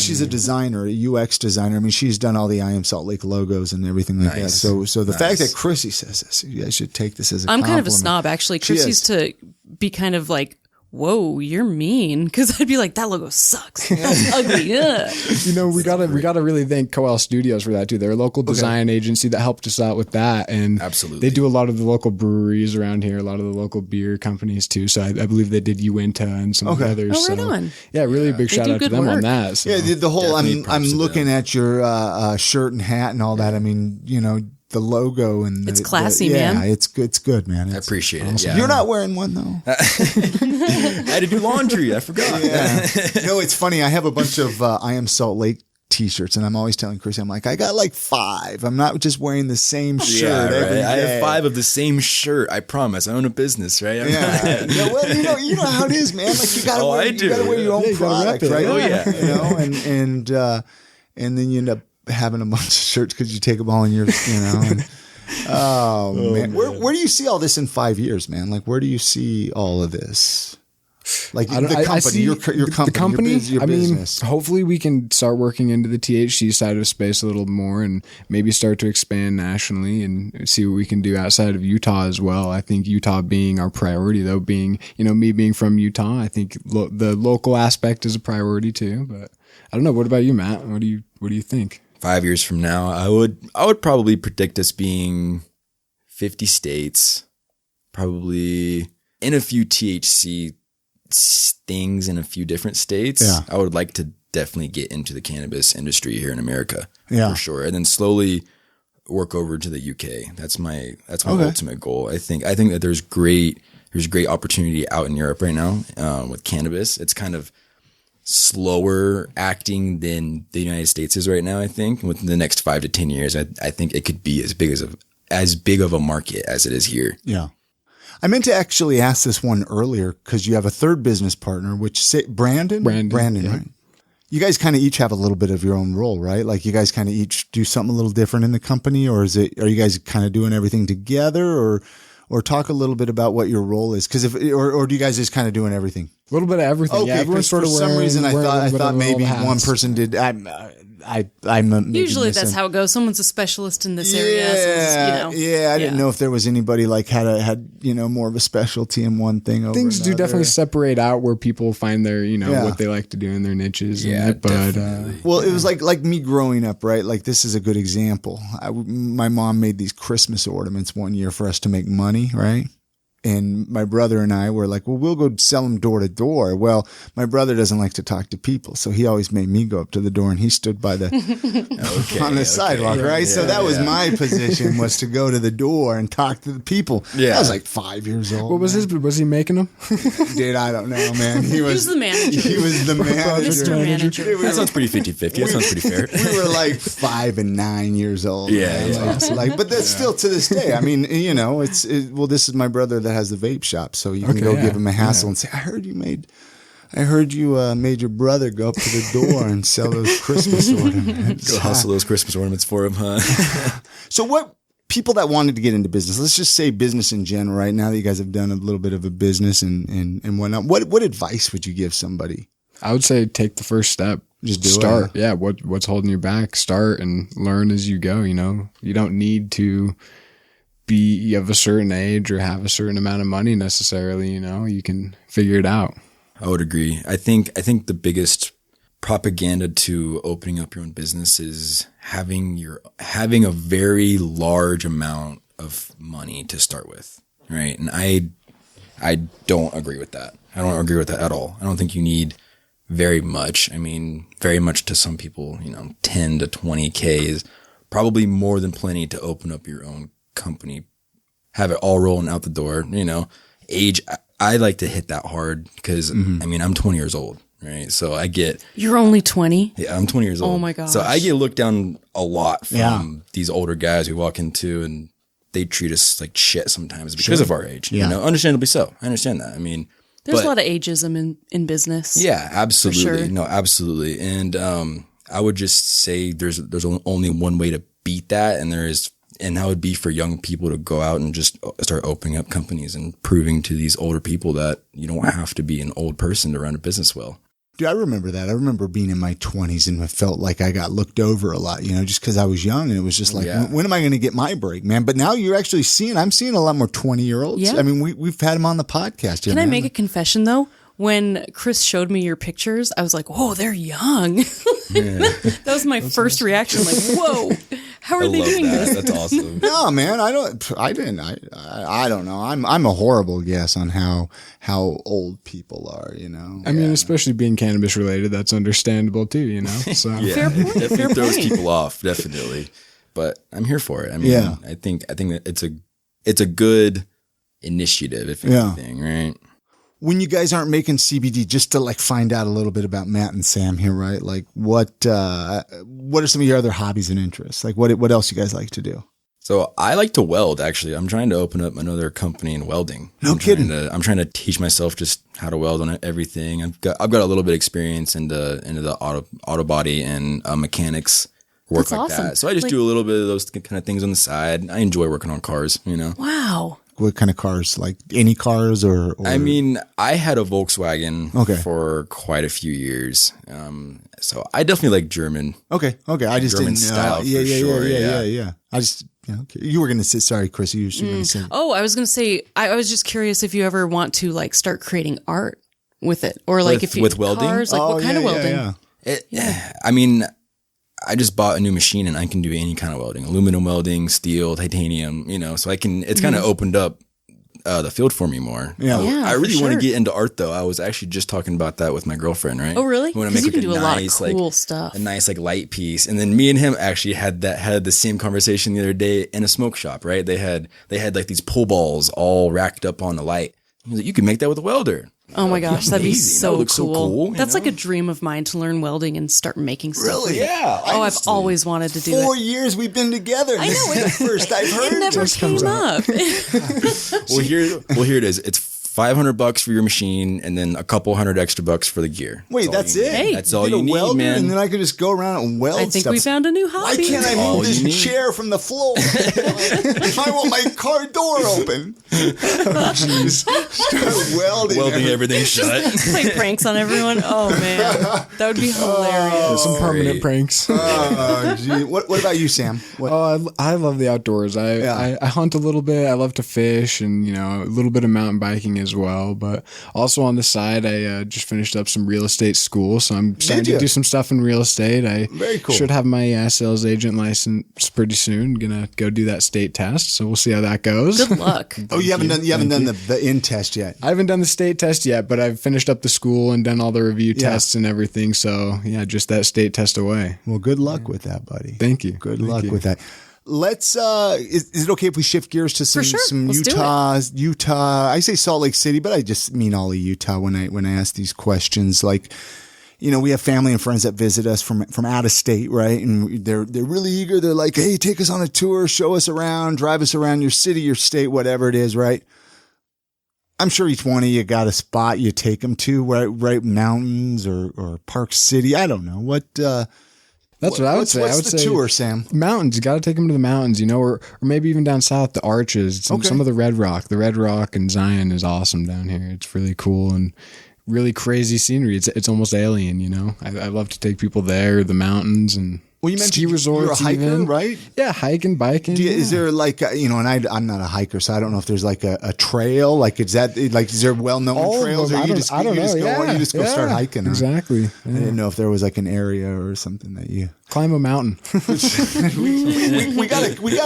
she's a designer, a UX designer. I mean, she's done all the I Am Salt Lake logos and everything like that. So the fact that Chrissy says this, you guys should take this as a compliment. I'm kind of a snob, actually. Chris used to be kind of like, whoa, you're mean. Because I'd be like, that logo sucks. That's ugly. Ugh. We gotta really thank Coel Studios for that too. They're a local design agency that helped us out with that, and absolutely, they do a lot of the local breweries around here, a lot of the local beer companies too. So I believe they did Uinta and some others. Oh, right on. Yeah, really big shout out to them on that. So. Yeah, the whole. I'm looking at your shirt and hat and all that. I mean, the logo and it's classy, man. Yeah, it's good, man. I appreciate it. Yeah. You're not wearing one though. I had to do laundry. I forgot. Yeah. It's funny. I have a bunch of I Am Salt Lake t-shirts, and I'm always telling Chris, I'm like, I got like 5. I'm not just wearing the same shirt every day. I have 5 of the same shirt. I promise. I own a business, right? You know how it is, man. Like you gotta wear your own product, right? Oh yeah. And then you end up having a bunch of shirts because you take them all in your, man. Where do you see all this in 5 years, man? Like, where do you see all of this? Like the company, your company, your business. Hopefully we can start working into the THC side of space a little more and maybe start to expand nationally and see what we can do outside of Utah as well. I think Utah being our priority, though, being, me being from Utah, I think the local aspect is a priority too. But I don't know. What about you, Matt? What do you think? 5 years from now, I would probably predict us being 50 states, probably in a few THC things in a few different states. Yeah. I would like to definitely get into the cannabis industry here in America, for sure, and then slowly work over to the UK. That's my ultimate goal. I think that there's great opportunity out in Europe right now with cannabis. It's kind of slower acting than the United States is right now. I think within the next 5 to 10 years, I think it could be as big of a market as it is here. Yeah. I meant to actually ask this one earlier because you have a third business partner, Brandon, right? You guys kind of each have a little bit of your own role, right? Like you guys kind of each do something a little different in the company, or are you guys kind of doing everything together, or talk a little bit about what your role is? Because or do you guys just kind of doing everything? A little bit of everything. Okay, everyone's for some reason I thought maybe one person did. I'm usually that's how it goes. Someone's a specialist in this area. I didn't know if there was anybody like had more of a specialty in one thing. Over things another. do definitely separate out where people find their what they like to do in their niches. Well, it was like me growing up, right? Like this is a good example. My mom made these Christmas ornaments one year for us to make money, right? And my brother and I were like, well, we'll go sell them door to door. Well, my brother doesn't like to talk to people. So he always made me go up to the door and he stood by the, on the sidewalk, right? Yeah, so that was my position, was to go to the door and talk to the people. Yeah. I was like 5 years old. What was was he making them? Dude, I don't know, man. He was the manager. He was the manager. Mr. Manager. That sounds pretty 50-50. That sounds pretty fair. We were like 5 and 9 years old. Yeah, man. yeah. Like, but that's still to this day. I mean, you know, well, this is my brother that has the vape shop, so you can go give him a hassle and say, I heard you made your brother go up to the door and sell those Christmas ornaments. Go hustle those Christmas ornaments for him, huh? So what people that wanted to get into business, let's just say business in general, right now that you guys have done a little bit of a business and whatnot, what advice would you give somebody? I would say take the first step. Just do start. it. Yeah. What's holding you back? Start and learn as you go. You know, you don't need to be of a certain age or have a certain amount of money necessarily. You know, you can figure it out. I would agree. I think the biggest propaganda to opening up your own business is having a very large amount of money to start with, right? And I don't agree with that. I don't agree with that at all. I don't think you need very much. I mean, very much to some people, you know, 10 to 20K is probably more than plenty to open up your own company, have it all rolling out the door, you know. Age, I like to hit that hard because, I mean, I'm 20 years old, right? So I get... You're only 20? Yeah, I'm 20 years old. Oh my gosh. So I get looked down a lot from these older guys we walk into, and they treat us like shit sometimes because of our age. You know, understandably so. I understand that. I mean... There's a lot of ageism in business. Yeah, absolutely. Sure. No, absolutely. And I would just say there's only one way to beat that, and that would be for young people to go out and just start opening up companies and proving to these older people that you don't have to be an old person to run a business well. Dude, I remember that. I remember being in my 20s and I felt like I got looked over a lot, you know, just because I was young, and it was just like, when am I going to get my break, man? But now you're actually I'm seeing a lot more 20-year-olds. Yeah. I mean, we've had them on the podcast. Can I make a confession though? When Chris showed me your pictures, I was like, "Whoa, they're young." That was my first reaction. Like, "Whoa, how are they doing this?" That's awesome. No, man, I don't know. I'm a horrible guess on how old people are, you know. I mean, especially being cannabis related, that's understandable too, you know. So Yeah, Fair point. definitely Fair throws point. people off, definitely. But I'm here for it. I mean, I think that it's a good initiative, if anything, right? When you guys aren't making CBD, just to like find out a little bit about Matt and Sam here, right? Like what are some of your other hobbies and interests? Like what else you guys like to do? So I like to weld, actually. I'm trying to open up another company in welding. No kidding. I'm trying to teach myself just how to weld on everything. I've got a little bit of experience into the auto body and mechanics work. That's like awesome. that. So I just do a little bit of those kind of things on the side. I enjoy working on cars, you know. Wow. What kind of cars? Like any cars or? I mean, I had a Volkswagen for quite a few years. So I definitely like German. Okay. I just German didn't know. style for sure. Yeah. I just, okay. You were going to say, sorry, Chris, you were going to say. Oh, I was going to say, I was just curious if you ever want to like start creating art with it, or like with welding. Cars, like what kind of welding? I mean, I just bought a new machine and I can do any kind of welding, aluminum welding, steel, titanium, you know, so I can, it's kind of opened up the field for me more. Yeah, I really for want to sure. get into art though. I was actually just talking about that with my girlfriend, right? Oh, really? I want to 'Cause make you like can a do a lot of nice, cool like stuff. a nice like light piece. And then me and him actually had the same conversation the other day in a smoke shop, right? They had like these pull balls all racked up on the light. He was like, you can make that with a welder. Oh my gosh, that'd be Amazing. so That looks so cool. cool, you That's know? like a dream of mine, to learn welding and start making stuff. Really? with it. Yeah. Oh, I've always wanted to do 4 it. years we've been together. I know, This is the first I've heard. It never just comes came out. up. Well, here it is. It's $500 for your machine, and then a couple $100 extra for the gear. Wait, that's it? Hey. That's all Get a you need, welder, man. And then I could just go around and weld I think stuff. we found a new Why hobby. can't I all move you need. this chair from the floor? I want my car door open. Just start welding. Welding everything shut. Play pranks on everyone. Oh man, that would be hilarious. some permanent pranks. Oh, gee. What about you, Sam? What? Oh, I love the outdoors. I hunt a little bit. I love to fish, and you know, a little bit of mountain biking as well. But also on the side, I just finished up some real estate school. So I'm starting to do some stuff in real estate. I Very cool. should have my sales agent license pretty soon. Gonna go do that state test. So we'll see how that goes. Good luck. Oh, you haven't done the in test yet. I haven't done the state test yet, but I've finished up the school and done all the review tests and everything. So yeah, just that state test away. Well, good luck with that, buddy. Thank you. Good luck with that. Let's, is it okay if we shift gears to some Let's Utah, I say Salt Lake City, but I just mean all of Utah when I ask these questions. Like, you know, we have family and friends that visit us from out of state, right? And they're really eager. They're like, hey, take us on a tour, show us around, drive us around your city, your state, whatever it is, right? I'm sure each one of you got a spot you take them to, right? Mountains or Park City. I don't know what, That's what I would say. What's the tour, Sam? Mountains. You got to take them to the mountains, you know, or maybe even down south, the Arches, some of the Red Rock. The Red Rock and Zion is awesome down here. It's really cool and really crazy scenery. It's almost alien, you know. I love to take people there, the mountains and ski resorts. You're a hiker, even. right? Yeah, hiking, biking. Is there like, you know, and I'm not a hiker, so I don't know if there's like a trail. Like, is there well-known trails, or you just go start hiking? Exactly. I didn't know if there was like an area or something that you climb a mountain. we got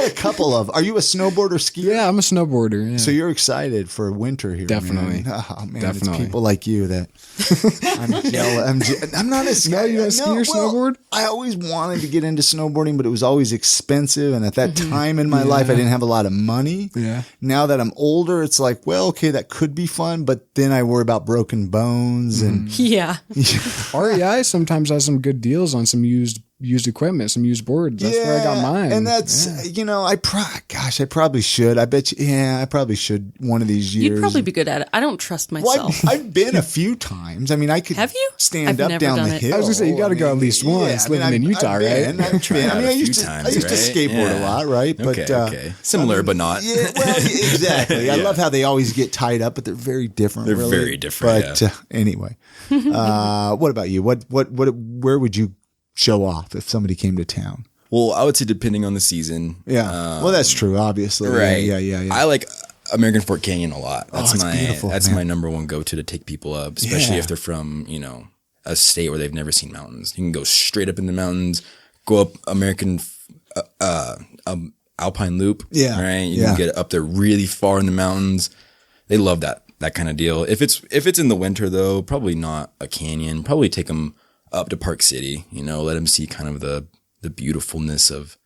a couple of. Are you a snowboarder, skier? Yeah, I'm a snowboarder. Yeah. So you're excited for winter here? Definitely. Man. Oh man, Definitely. It's people like you that I'm jealous. I'm not a skier. No, you don't ski or snowboard? I always wanted to get into snowboarding, but it was always expensive. And at that time in my life, I didn't have a lot of money. Yeah. Now that I'm older, it's like, well, okay, that could be fun, but then I worry about broken bones and Yeah. REI sometimes has some good deals on some used equipment, some used boards. That's where I got mine. And that's, you know, I probably should. I bet you, I probably should one of these years. You'd probably be good at it. I don't trust myself. Well, I've been a few times. I mean, I could Have you? stand I've up never down done the it. hill. I was gonna say, you got to go at least once living in Utah, right? I used to skateboard a lot, right? But, okay. Similar, but not. Yeah, well, exactly. I love how they always get tied up, but they're very different. They're really. very different. But anyway, what about you? Where would you show off if somebody came to town? Well, I would say depending on the season. Yeah. Well, that's true, obviously. Right. Yeah. I like American Fort Canyon a lot. That's beautiful, that's man. my number one go to take people up, especially if they're from, you know, a state where they've never seen mountains. You can go straight up in the mountains, go up American Alpine Loop. Yeah. Right. You can get up there really far in the mountains. They love that kind of deal. If it's in the winter though, probably not a canyon. Probably take them up to Park City, you know, let them see kind of the beautifulness of,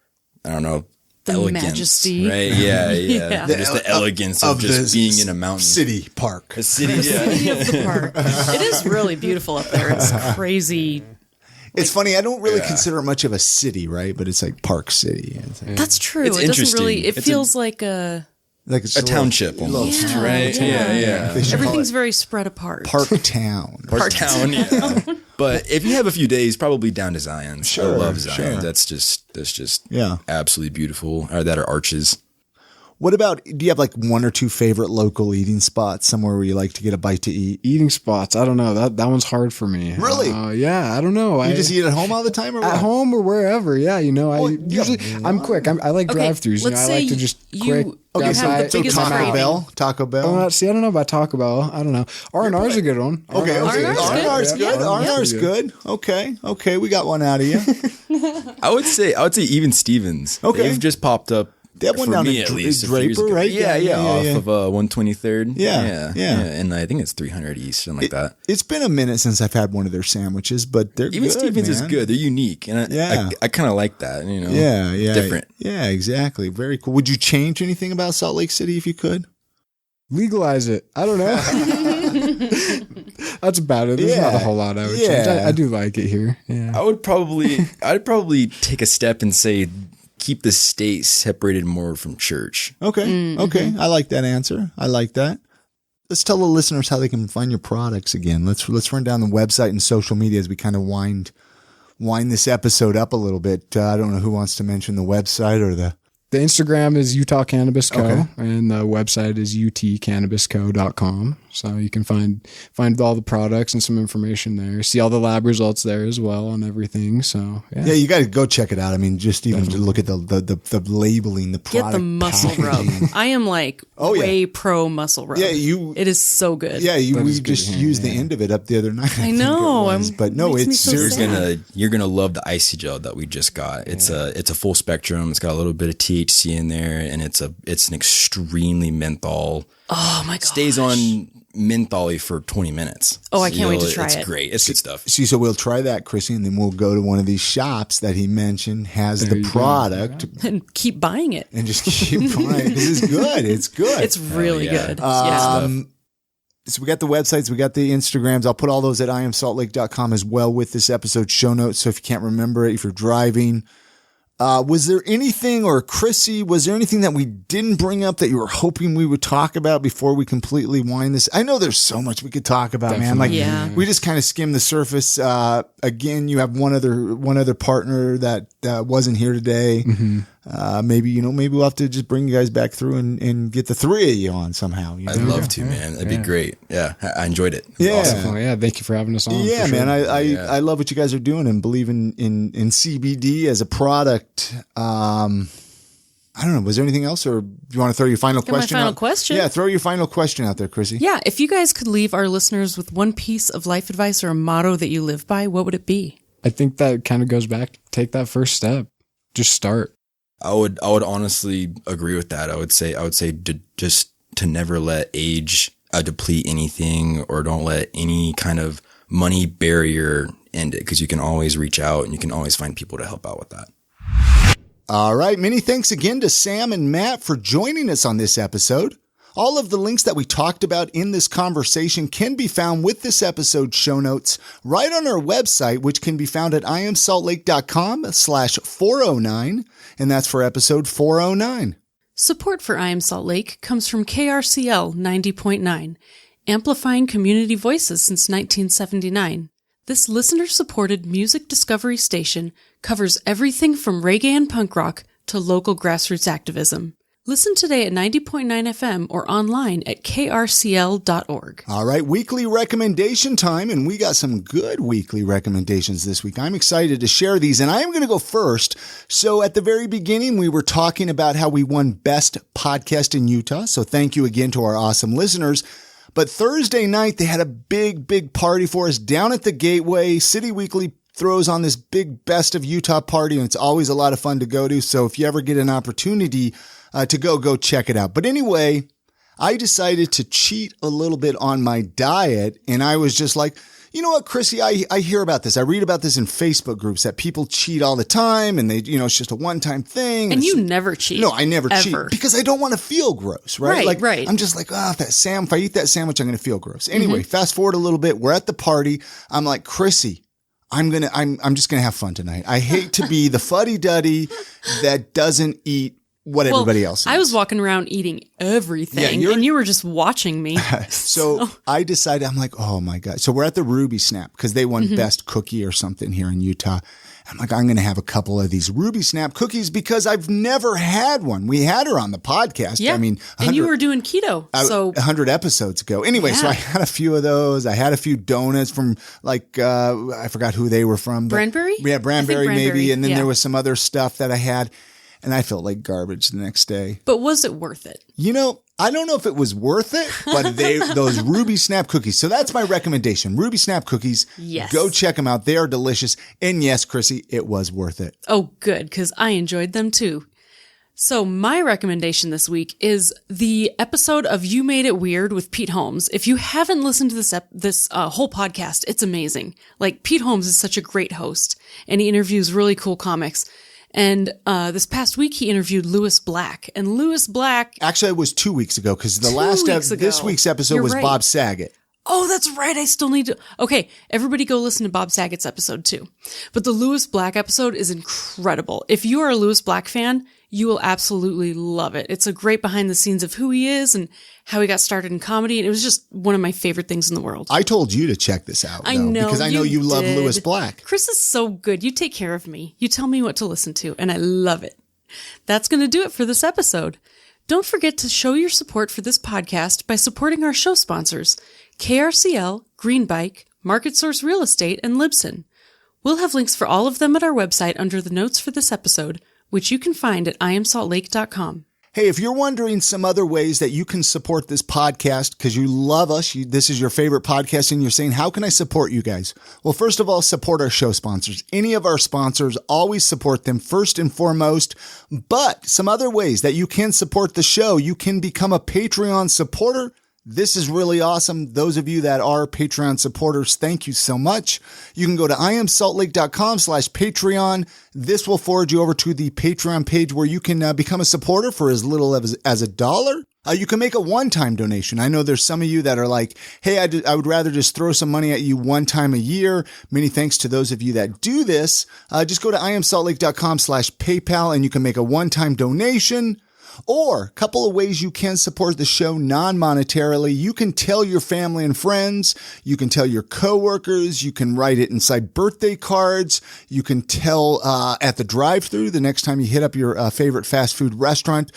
I don't know, The elegance, majesty. right? Yeah. Just the elegance of just being in a mountain. City park. A city, City of the park. It is really beautiful up there. It's crazy. It's funny. I don't really consider it much of a city, right? But it's like Park City. It's like, That's true. It's It doesn't interesting. really, it It's feels like a it's a township almost, Yeah, right? yeah. They should call Everything's it very spread apart. Park Town. Park town, yeah. But if you have a few days, probably down to Zion. Sure, I love Zion. sure. That's just Yeah. absolutely beautiful. Or that are arches. What about, do you have like one or two favorite local eating spots somewhere where you like to get a bite to eat? Eating spots. I don't know. That one's hard for me. Really? Yeah. I don't know. You just eat at home all the time, or at what? home or wherever. Yeah. You know, Well, I'm quick. I like Okay, drive-throughs. You know, let's I like say to just you- quick. Okay, grab have the bite, biggest come craving. out. Taco Bell. See, I don't know about Taco Bell. I don't know. R&R's a good one. Okay. R&R's good. R&R's good. Okay. We got one out of you. I would say even Stevens. Okay. They've just popped up. They have one for down me in at least a few years Draper, ago. right? Yeah, off of 123rd. Yeah. And I think it's 300 East, something like that. It's been a minute since I've had one of their sandwiches, but they're Even good, Stevens is man. good. They're unique, and I kind of like that. You know, Yeah. different. Yeah, exactly. Very cool. Would you change anything about Salt Lake City if you could? Legalize it. I don't know. That's about it. There's not a whole lot I would change. I do like it here. Yeah. I'd probably take a step and say keep the state separated more from church. Okay. Mm-hmm. Okay. I like that answer. I like that. Let's tell the listeners how they can find your products again. Let's run down the website and social media as we kind of wind this episode up a little bit. I don't know who wants to mention the website or the The Instagram is Utah Cannabis Co. And the website is utcannabisco.com. So you can find all the products and some information there. See all the lab results there as well on everything. So yeah, you got to go check it out. I mean, just even to look at the labeling, the product. Get the muscle rub. I am like way pro muscle rub. Yeah, it is so good. Yeah, we just used the end of it up the other night. I know. But no, it's so you're gonna love the icy gel that we just got. It's a full spectrum. It's got a little bit of THC in there, and it's an extremely menthol. Oh my god! Stays on mentholy for 20 minutes. Oh, I can't wait to try it. It's great. It's good stuff. See, so we'll try that, Chrissy, and then we'll go to one of these shops that he mentioned has the product. And keep buying it. And just keep buying it. This is good. It's good. It's really good. So we got the websites, we got the Instagrams. I'll put all those at iamsaltlake.com as well with this episode show notes. So if you can't remember it, if you're driving, was there anything, or Chrissy, was there anything that we didn't bring up that you were hoping we would talk about before we completely wind this? I know there's so much we could talk about, Definitely. man. Like we just kind of skimmed the surface. Again, you have one other partner that wasn't here today. Mm-hmm. Maybe we'll have to just bring you guys back through and get the three of you on somehow. I'd love to, man. That'd be great. Yeah, I enjoyed it. Yeah, awesome. Yeah. Thank you for having us on. Yeah, man. I love what you guys are doing and believe in CBD as a product. I don't know. Was there anything else, or do you want to throw your final question? My final question. Yeah, throw your final question out there, Chrissy. Yeah, if you guys could leave our listeners with one piece of life advice or a motto that you live by, what would it be? I think that kind of goes back. Take that first step. Just start. I would honestly agree with that. I would say to never let age deplete anything, or don't let any kind of money barrier end it, because you can always reach out and you can always find people to help out with that. All right. Many thanks again to Sam and Matt for joining us on this episode. All of the links that we talked about in this conversation can be found with this episode's show notes right on our website, which can be found at iamsaltlake.com/409. And that's for episode 409. Support for I Am Salt Lake comes from KRCL 90.9, amplifying community voices since 1979. This listener-supported music discovery station covers everything from reggae and punk rock to local grassroots activism. Listen today at 90.9 FM or online at krcl.org. All right, weekly recommendation time, and we got some good weekly recommendations this week. I'm excited to share these, and I am going to go first. So at the very beginning, we were talking about how we won Best Podcast in Utah, so thank you again to our awesome listeners. But Thursday night, they had a big party for us down at the Gateway. City Weekly throws on this big Best of Utah party, and it's always a lot of fun to go to. So if you ever get an opportunity to go check it out. But anyway, I decided to cheat a little bit on my diet, and I was just like, you know what, Chrissy, I hear about this. I read about this in Facebook groups that people cheat all the time, and they, it's just a one-time thing. And you never cheat. No, I never cheat ever. because I don't want to feel gross, right? Right. I'm just like, if I eat that sandwich, I'm going to feel gross. Anyway, Fast forward a little bit. We're at the party. I'm like, Chrissy, I'm just going to have fun tonight. I hate to be the fuddy-duddy that doesn't eat what everybody else eats. I was walking around eating everything, and you were just watching me. So I decided, I'm like, oh my God. So we're at the Ruby Snap because they won Best Cookie or something here in Utah. I'm like, I'm going to have a couple of these Ruby Snap cookies because I've never had one. We had her on the podcast. Yeah. I mean, and you were doing keto. So 100 episodes ago. Anyway, so I had a few of those. I had a few donuts from I forgot who they were from. Branberry? Yeah, Branberry maybe. And then yeah. there was some other stuff that I had. And I felt like garbage the next day. But was it worth it? I don't know if it was worth it, but those Ruby Snap cookies. So that's my recommendation. Ruby Snap cookies. Yes. Go check them out. They are delicious. And yes, Chrissy, it was worth it. Oh, good, because I enjoyed them too. So my recommendation this week is the episode of You Made It Weird with Pete Holmes. If you haven't listened to this whole podcast, it's amazing. Like, Pete Holmes is such a great host, and he interviews really cool comics. And this past week, he interviewed Lewis Black. And Lewis Black... Actually, it was 2 weeks ago because this week's episode You're was right. Bob Saget. Oh, that's right. I still need to... Okay, everybody go listen to Bob Saget's episode too. But the Lewis Black episode is incredible. If you are a Lewis Black fan, you will absolutely love it. It's a great behind the scenes of who he is and how he got started in comedy. And it was just one of my favorite things in the world. I told you to check this out. I know. Because I know you love did. Lewis Black. Chris is so good. You take care of me. You tell me what to listen to, and I love it. That's going to do it for this episode. Don't forget to show your support for this podcast by supporting our show sponsors, KRCL, Greenbike, Market Source Real Estate, and Libsyn. We'll have links for all of them at our website under the notes for this episode, which you can find at iamsaltlake.com. Hey, if you're wondering some other ways that you can support this podcast because you love us, this is your favorite podcast, and you're saying, how can I support you guys? Well, first of all, support our show sponsors. Any of our sponsors, always support them first and foremost. But some other ways that you can support the show, you can become a Patreon supporter. This is really awesome. Those of you that are Patreon supporters, thank you so much. You can go to iamsaltlake.com/Patreon. This will forward you over to the Patreon page where you can become a supporter for as little as $1. You can make a one-time donation. I know there's some of you that are like, hey, I would rather just throw some money at you one time a year. Many thanks to those of you that do this. Just go to iamsaltlake.com/PayPal and you can make a one-time donation. Or a couple of ways you can support the show non-monetarily. You can tell your family and friends. You can tell your coworkers. You can write it inside birthday cards. You can tell at the drive-thru the next time you hit up your favorite fast food restaurant.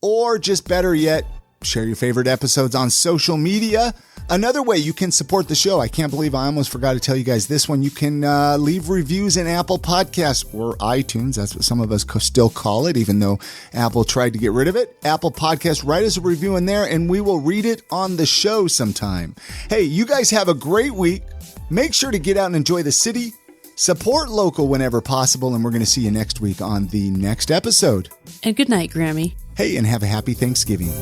Or just better yet, share your favorite episodes on social media. Another way you can support the show, I can't believe I almost forgot to tell you guys this one. You can leave reviews in Apple Podcasts or iTunes. That's what some of us still call it, even though Apple tried to get rid of it. Apple Podcasts, write us a review in there and we will read it on the show sometime. Hey, you guys have a great week. Make sure to get out and enjoy the city. Support local whenever possible, and we're going to see you next week on the next episode. And good night, Grammy. Hey, and have a happy Thanksgiving.